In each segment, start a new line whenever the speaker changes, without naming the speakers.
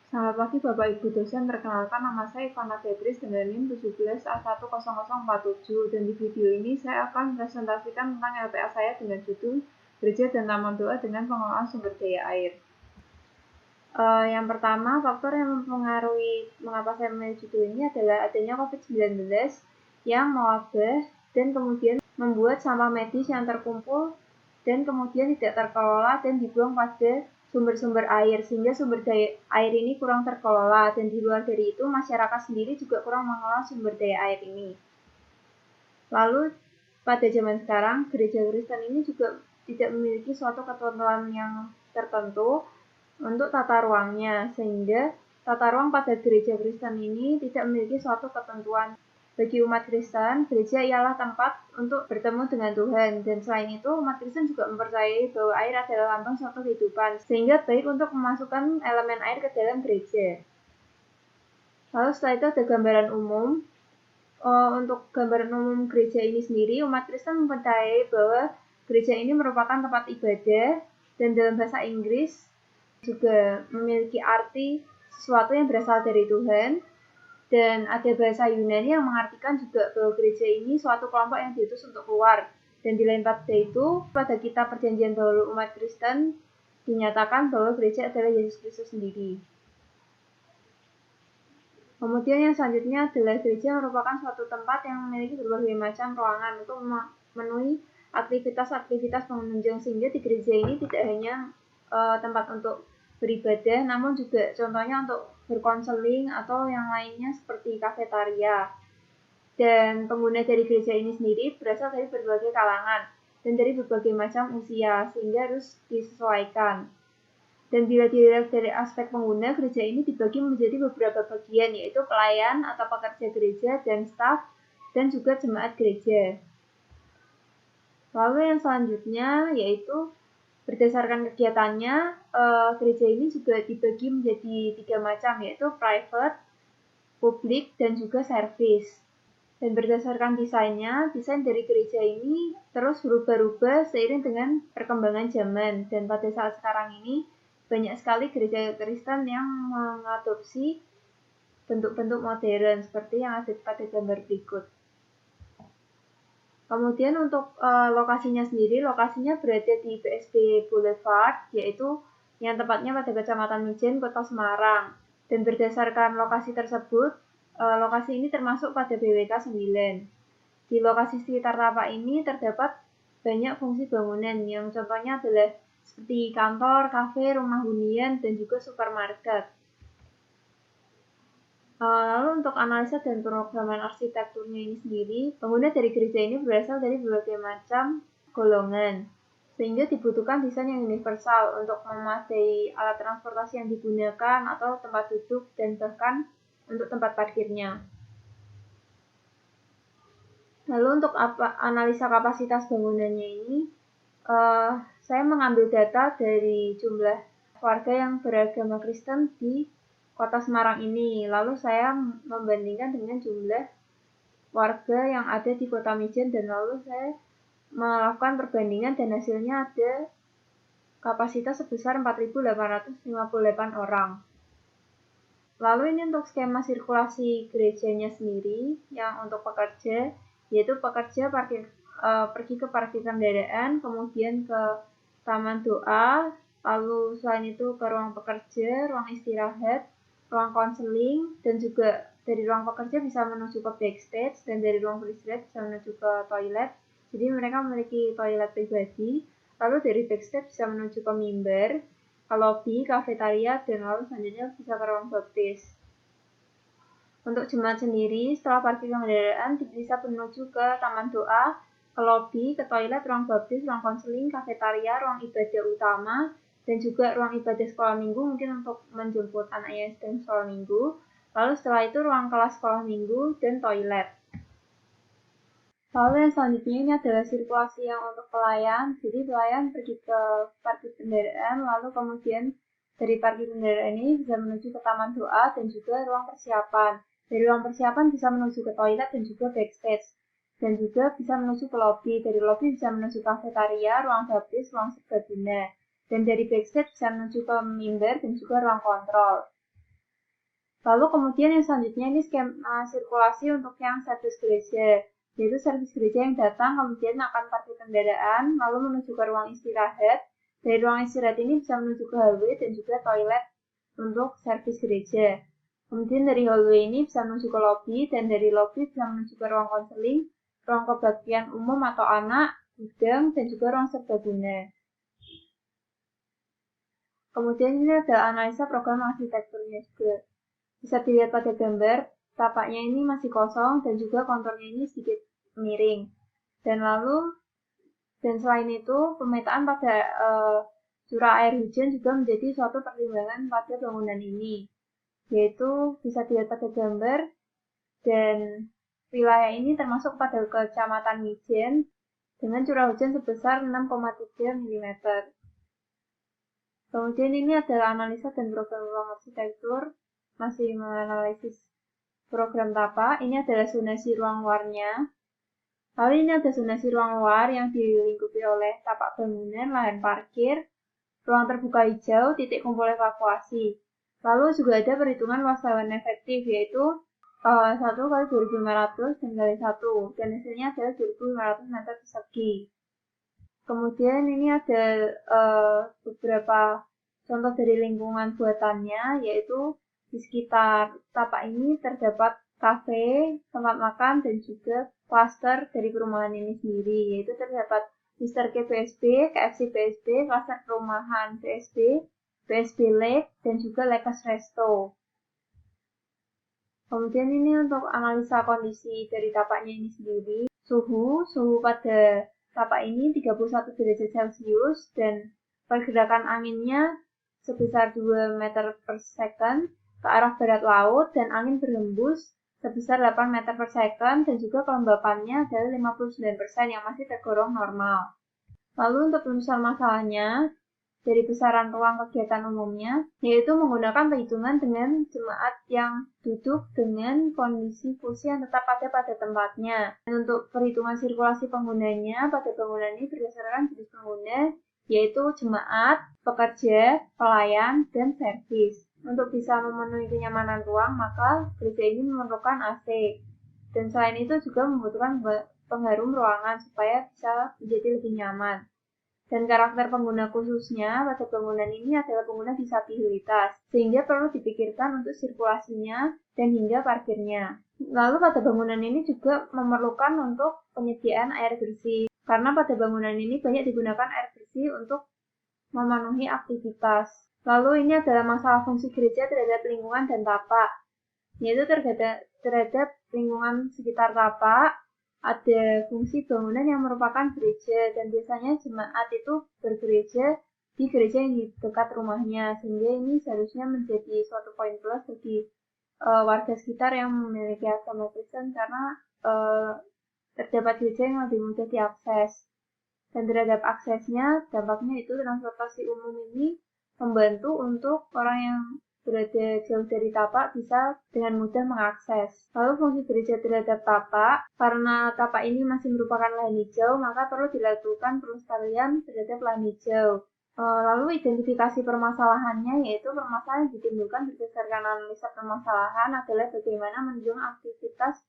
Selamat pagi Bapak Ibu dosen, perkenalkan nama saya Ivana Febris dengan NIM 17A10047 dan di video ini saya akan presentasikan tentang LPA saya dengan judul Gereja dan Taman Doa dengan Pengelolaan Sumber Daya Air. Yang pertama, faktor yang mempengaruhi mengapa saya memilih judul ini adalah adanya COVID-19 yang mewabah dan kemudian membuat sampah medis yang terkumpul dan kemudian tidak terkelola dan dibuang pada sumber-sumber air, sehingga sumber daya air ini kurang terkelola, dan di luar dari itu masyarakat sendiri juga kurang mengelola sumber daya air ini. Lalu pada zaman sekarang gereja Kristen ini juga tidak memiliki suatu ketentuan yang tertentu untuk tata ruangnya, sehingga tata ruang pada gereja Kristen ini tidak memiliki suatu ketentuan. Bagi umat Kristen, gereja ialah tempat untuk bertemu dengan Tuhan, dan selain itu umat Kristen juga mempercayai bahwa air adalah lambang suatu kehidupan, sehingga baik untuk memasukkan elemen air ke dalam gereja. Lalu setelah itu ada gambaran umum. Untuk gambaran umum gereja ini sendiri, umat Kristen mempercayai bahwa gereja ini merupakan tempat ibadah, dan dalam bahasa Inggris juga memiliki arti sesuatu yang berasal dari Tuhan. Dan ada bahasa Yunani yang mengartikan juga bahwa gereja ini suatu kelompok yang diutus untuk keluar. Dan di lain pada itu, pada kitab perjanjian baru umat Kristen dinyatakan bahwa gereja adalah Yesus Kristus sendiri. Kemudian yang selanjutnya adalah gereja merupakan suatu tempat yang memiliki berbagai macam ruangan untuk memenuhi aktivitas-aktivitas pengunjung, sehingga di gereja ini tidak hanya tempat untuk beribadah, namun juga contohnya untuk berkonseling atau yang lainnya seperti kafetaria. Dan pengguna dari gereja ini sendiri berasal dari berbagai kalangan dan dari berbagai macam usia, sehingga harus disesuaikan. Dan bila dilihat dari aspek pengguna, gereja ini dibagi menjadi beberapa bagian, yaitu pelayan atau pekerja gereja dan staf, dan juga jemaat gereja. Lalu yang selanjutnya yaitu berdasarkan kegiatannya, gereja ini juga dibagi menjadi 3 macam, yaitu private, publik, dan juga service. Dan berdasarkan desainnya, desain dari gereja ini terus berubah-ubah seiring dengan perkembangan zaman. Dan pada saat sekarang ini, banyak sekali gereja Kristen yang mengadopsi bentuk-bentuk modern seperti yang ada pada gambar berikut. Kemudian untuk lokasinya sendiri, lokasinya berada di BSD Boulevard, yaitu yang tepatnya pada Kecamatan Mijen, Kota Semarang. Dan berdasarkan lokasi tersebut, lokasi ini termasuk pada BWK 9. Di lokasi sekitar tapak ini terdapat banyak fungsi bangunan, yang contohnya adalah seperti kantor, kafe, rumah hunian, dan juga supermarket. Lalu untuk analisa dan pemrograman arsitekturnya ini sendiri, pengguna dari gereja ini berasal dari berbagai macam golongan, sehingga dibutuhkan desain yang universal untuk memadai alat transportasi yang digunakan atau tempat duduk dan bahkan untuk tempat parkirnya. Lalu untuk analisa kapasitas bangunannya ini, saya mengambil data dari jumlah warga yang beragama Kristen di Kota Semarang ini. Lalu saya membandingkan dengan jumlah warga yang ada di Kota Mijen, dan lalu saya melakukan perbandingan dan hasilnya ada kapasitas sebesar 4.858 orang. Lalu ini untuk skema sirkulasi gerejanya sendiri yang untuk pekerja, yaitu pekerja pergi ke parkir kendaraan, kemudian ke taman doa, lalu selain itu ke ruang pekerja, ruang istirahat, ruang konseling, dan juga dari ruang pekerja bisa menuju ke backstage, dan dari ruang beristirahat bisa menuju ke toilet. Jadi mereka memiliki toilet pribadi. Lalu dari backstage bisa menuju ke mimbar, ke lobi, kafetaria, dan lalu selanjutnya bisa ke ruang baptis. Untuk jemaat sendiri, setelah parkir kendaraan bisa menuju ke taman doa, ke lobi, ke toilet, ruang baptis, ruang konseling, kafetaria, ruang ibadah utama, dan juga ruang ibadah sekolah minggu, mungkin untuk menjemput anak yang sedang sekolah minggu. Lalu setelah itu ruang kelas sekolah minggu dan toilet. Lalu yang selanjutnya ini adalah sirkulasi yang untuk pelayan. Jadi pelayan pergi ke parkir kendaraan, lalu kemudian dari parkir kendaraan ini bisa menuju ke taman doa dan juga ruang persiapan. Dari ruang persiapan bisa menuju ke toilet dan juga backstage. Dan juga bisa menuju ke lobi. Dari lobi bisa menuju kafetaria, ruang baptis, ruang serbaguna. Dan dari backstage bisa menuju ke mimbar dan juga ruang kontrol. Lalu kemudian yang selanjutnya ini skema sirkulasi untuk yang servis gereja, yaitu servis gereja yang datang kemudian akan parkir kendaraan lalu menuju ke ruang istirahat. Dari ruang istirahat ini bisa menuju ke hallway dan juga toilet untuk servis gereja. Kemudian dari hallway ini bisa menuju ke lobby dan dari lobby bisa menuju ke ruang konseling, ruang kebaktian umum atau anak, gudang, dan juga ruang serbaguna. Kemudian ini adalah analisa program arsitekturnya juga. Bisa dilihat pada gambar, tapaknya ini masih kosong dan juga konturnya ini sedikit miring. Dan selain itu, pemetaan pada curah air hujan juga menjadi suatu pertimbangan pada bangunan ini. Yaitu bisa dilihat pada gambar, dan wilayah ini termasuk pada Kecamatan Mijen dengan curah hujan sebesar 6,3 mm. Kemudian ini adalah analisa dan program ruang arsitektur, masih menganalisis program tapak. Ini adalah zonasi ruang luarnya. Lalu ini ada zonasi ruang luar yang dilingkupi oleh tapak bangunan, lahan parkir, ruang terbuka hijau, titik kumpul evakuasi. Lalu juga ada perhitungan luas lahan efektif, yaitu 1 kali 2.500 dan kali 1, dan hasilnya adalah 2.500 meter persegi. Kemudian ini ada beberapa contoh dari lingkungan buatannya, yaitu di sekitar tapak ini terdapat kafe, tempat makan, dan juga klaster dari perumahan ini sendiri, yaitu terdapat Mr. K PSB, KFC PSB, klaster perumahan PSB, PSB Lake, dan juga Lakers Resto. Kemudian ini untuk analisa kondisi dari tapaknya ini sendiri. Suhu pada tapak ini 31 derajat Celcius dan pergerakan anginnya sebesar 2 meter per second ke arah barat laut dan angin berhembus sebesar 8 meter per second dan juga kelembapannya adalah 59% yang masih tergolong normal. Lalu untuk penulisan masalahnya, dari besaran ruang kegiatan umumnya, yaitu menggunakan perhitungan dengan jemaat yang duduk dengan kondisi kursi yang tetap ada pada tempatnya. Dan untuk perhitungan sirkulasi penggunanya, pada bangunan ini berdasarkan jenis pengguna, yaitu jemaat, pekerja, pelayan, dan servis. Untuk bisa memenuhi kenyamanan ruang, maka gereja ini memerlukan AC. Dan selain itu juga membutuhkan pengharum ruangan supaya bisa menjadi lebih nyaman. Dan karakter pengguna khususnya pada bangunan ini adalah pengguna disabilitas, sehingga perlu dipikirkan untuk sirkulasinya dan hingga parkirnya. Lalu pada bangunan ini juga memerlukan untuk penyediaan air bersih, karena pada bangunan ini banyak digunakan air bersih untuk memenuhi aktivitas. Lalu ini adalah masalah fungsi gereja terhadap lingkungan dan tapak, yaitu terhadap lingkungan sekitar tapak, ada fungsi bangunan yang merupakan gereja dan biasanya jemaat itu bergereja di gereja yang di dekat rumahnya, sehingga ini seharusnya menjadi suatu poin plus bagi warga sekitar yang memiliki agama Kristen karena terdapat gereja yang lebih mudah diakses. Dan terhadap aksesnya, dampaknya itu transportasi umum ini membantu untuk orang yang berada jauh dari tapak bisa dengan mudah mengakses. Lalu fungsi gereja terhadap tapak, karena tapak ini masih merupakan lahan hijau, maka perlu dilakukan pelestarian terhadap lahan hijau. Lalu identifikasi permasalahannya, yaitu permasalahan yang ditimbulkan berdasarkan analisa permasalahan adalah bagaimana menunjang aktivitas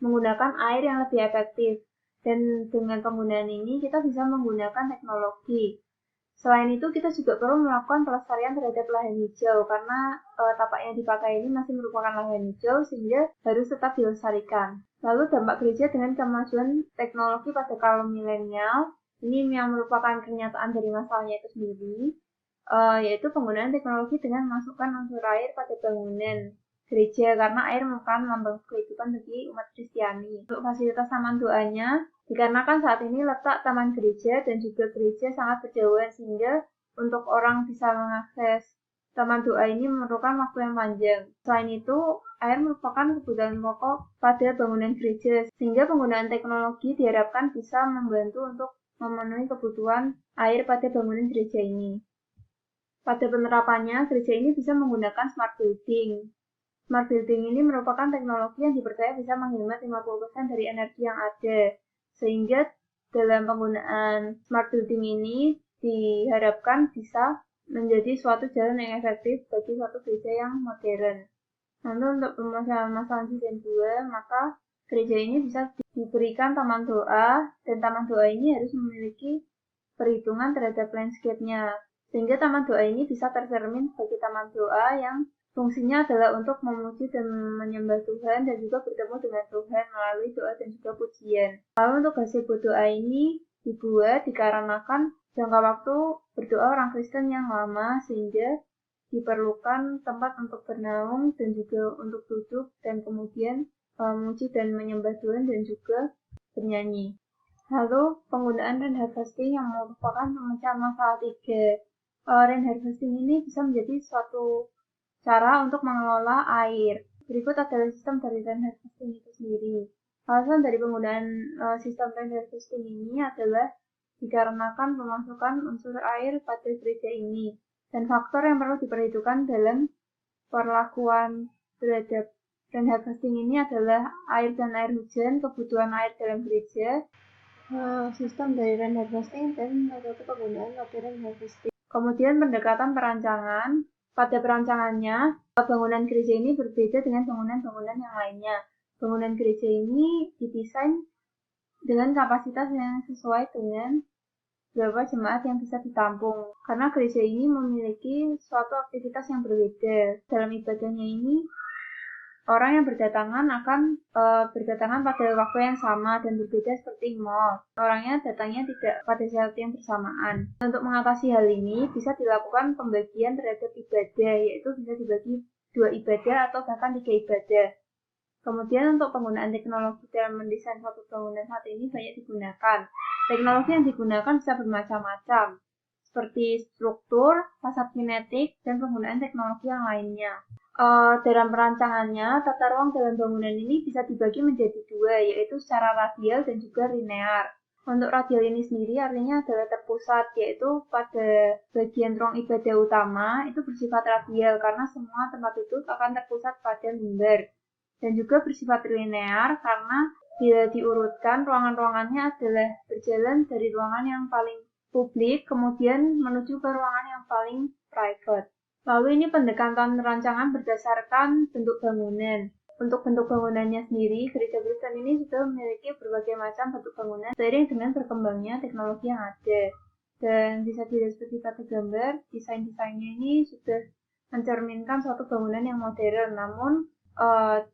menggunakan air yang lebih efektif. Dan dengan penggunaan ini kita bisa menggunakan teknologi. Selain itu, kita juga perlu melakukan pelestarian terhadap lahan hijau karena tapak yang dipakai ini masih merupakan lahan hijau sehingga harus tetap dilestarikan. Lalu dampak gereja dengan kemajuan teknologi pada kaum milenial, ini yang merupakan kenyataan dari masalahnya itu sendiri, yaitu penggunaan teknologi dengan memasukkan unsur air pada bangunan gereja karena air merupakan lambang kehidupan bagi umat Kristiani. Untuk fasilitas taman doanya, dikarenakan saat ini letak taman gereja dan juga gereja sangat berjauhan sehingga untuk orang bisa mengakses taman doa ini memerlukan waktu yang panjang. Selain itu, air merupakan kebutuhan pokok pada bangunan gereja sehingga penggunaan teknologi diharapkan bisa membantu untuk memenuhi kebutuhan air pada bangunan gereja ini. Pada penerapannya, gereja ini bisa menggunakan smart building. Smart building ini merupakan teknologi yang dipercaya bisa menghemat 50% dari energi yang ada. Sehingga dalam penggunaan smart building ini diharapkan bisa menjadi suatu jalan yang efektif bagi suatu gereja yang modern. Lalu untuk permasalahan season 2, maka gereja ini bisa diberikan taman doa, dan taman doa ini harus memiliki perhitungan terhadap landscape-nya, sehingga taman doa ini bisa tercermin sebagai taman doa yang fungsinya adalah untuk memuji dan menyembah Tuhan dan juga bertemu dengan Tuhan melalui doa dan juga pujian. Lalu untuk gazebo doa ini dibuat dikarenakan jangka waktu berdoa orang Kristen yang lama, sehingga diperlukan tempat untuk bernaung dan juga untuk duduk dan kemudian memuji dan menyembah Tuhan dan juga bernyanyi. Lalu penggunaan rain harvesting yang merupakan pemecahan masalah 3. Rain harvesting ini bisa menjadi suatu cara untuk mengelola air. Berikut adalah sistem dari rain harvesting itu sendiri. Alasan dari penggunaan sistem rain harvesting ini adalah dikarenakan pemasukan unsur air pada gereja ini. Dan faktor yang perlu diperhitungkan dalam perlakuan terhadap rain harvesting ini adalah air dan air hujan, kebutuhan air dalam gereja, sistem dari rain harvesting, dan metode penggunaan pada rain harvesting. Kemudian pendekatan perancangan. Pada perancangannya, bangunan gereja ini berbeda dengan bangunan-bangunan yang lainnya. Bangunan gereja ini didesain dengan kapasitas yang sesuai dengan berapa jemaat yang bisa ditampung. Karena gereja ini memiliki suatu aktivitas yang berbeda. Dalam ibadahnya ini, orang yang berdatangan akan berdatangan pada waktu yang sama dan berbeda seperti mall. Orangnya datangnya tidak pada saat yang bersamaan. Untuk mengatasi hal ini, bisa dilakukan pembagian terhadap ibadah, yaitu bisa dibagi 2 ibadah atau bahkan 3 ibadah. Kemudian untuk penggunaan teknologi dalam mendesain suatu bangunan saat ini banyak digunakan. Teknologi yang digunakan bisa bermacam-macam, seperti struktur, fasad kinetik, dan penggunaan teknologi yang lainnya. Dalam perancangannya, tata ruang dalam bangunan ini bisa dibagi menjadi 2, yaitu secara radial dan juga linear. Untuk radial ini sendiri artinya adalah terpusat, yaitu pada bagian ruang ibadah utama itu bersifat radial karena semua tempat duduk akan terpusat pada mimbar. Dan juga bersifat linear karena bila diurutkan, ruangan-ruangannya adalah berjalan dari ruangan yang paling publik kemudian menuju ke ruangan yang paling private. Lalu ini pendekatan rancangan berdasarkan bentuk bangunan. Untuk bentuk bangunannya sendiri, gereja Kristen ini sudah memiliki berbagai macam bentuk bangunan seiring dengan berkembangnya teknologi yang ada. Dan bisa dilihat seperti pada gambar, desain-desainnya ini sudah mencerminkan suatu bangunan yang modern. Namun,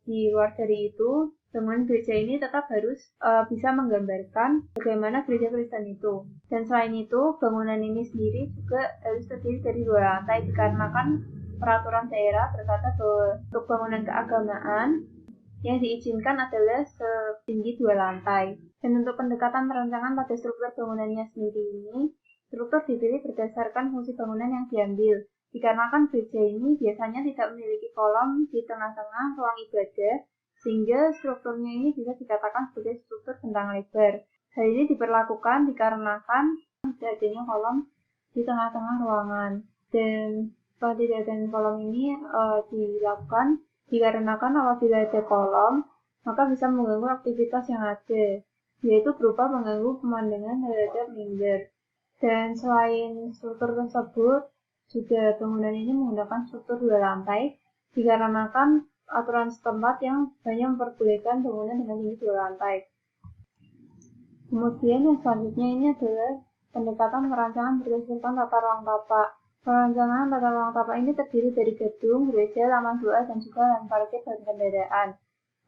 di luar dari itu, bangunan gereja ini tetap harus bisa menggambarkan bagaimana gereja Kristen itu. Dan selain itu, bangunan ini sendiri juga harus terdiri dari 2 lantai dikarenakan peraturan daerah berkata bahwa untuk bangunan keagamaan yang diizinkan adalah setinggi 2 lantai. Dan untuk pendekatan perancangan pada struktur bangunannya sendiri ini, struktur dipilih berdasarkan fungsi bangunan yang diambil. Dikarenakan gereja ini biasanya tidak memiliki kolom di tengah-tengah ruang ibadah, sehingga strukturnya ini bisa dikatakan sebagai struktur bentang lebar. Hal ini diperlakukan dikarenakan tidak adanya kolom di tengah-tengah ruangan. Dan tidak adanya kolom ini dilakukan dikarenakan apabila ada kolom, maka bisa mengganggu aktivitas yang ada, yaitu berupa mengganggu pemandangan terhadap mimbar. Dan selain struktur tersebut, juga bangunan ini menggunakan struktur 2 lantai, dikarenakan aturan setempat yang hanya memperbolehkan bangunan dengan tinggi 2 lantai. Kemudian yang selanjutnya ini adalah pendekatan perancangan berdasarkan tata ruang tapak. Perancangan tata ruang tapak ini terdiri dari gedung, gereja, taman doa, dan juga lahan parkir dan kendaraan.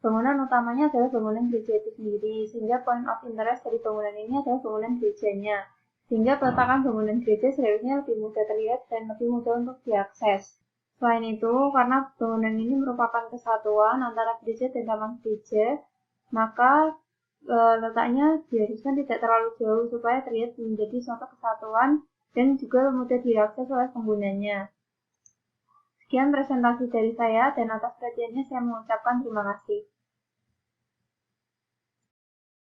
Bangunan utamanya adalah bangunan gereja itu sendiri, sehingga point of interest dari bangunan ini adalah bangunan gerejanya. Sehingga peletakan bangunan gereja seharusnya lebih mudah terlihat dan lebih mudah untuk diakses. Selain itu, karena bangunan ini merupakan kesatuan antara gereja dan taman gereja, maka letaknya diharuskan tidak terlalu jauh supaya terlihat menjadi suatu kesatuan dan juga mudah diakses oleh penggunanya. Sekian presentasi dari saya, dan atas perhatiannya saya mengucapkan terima kasih.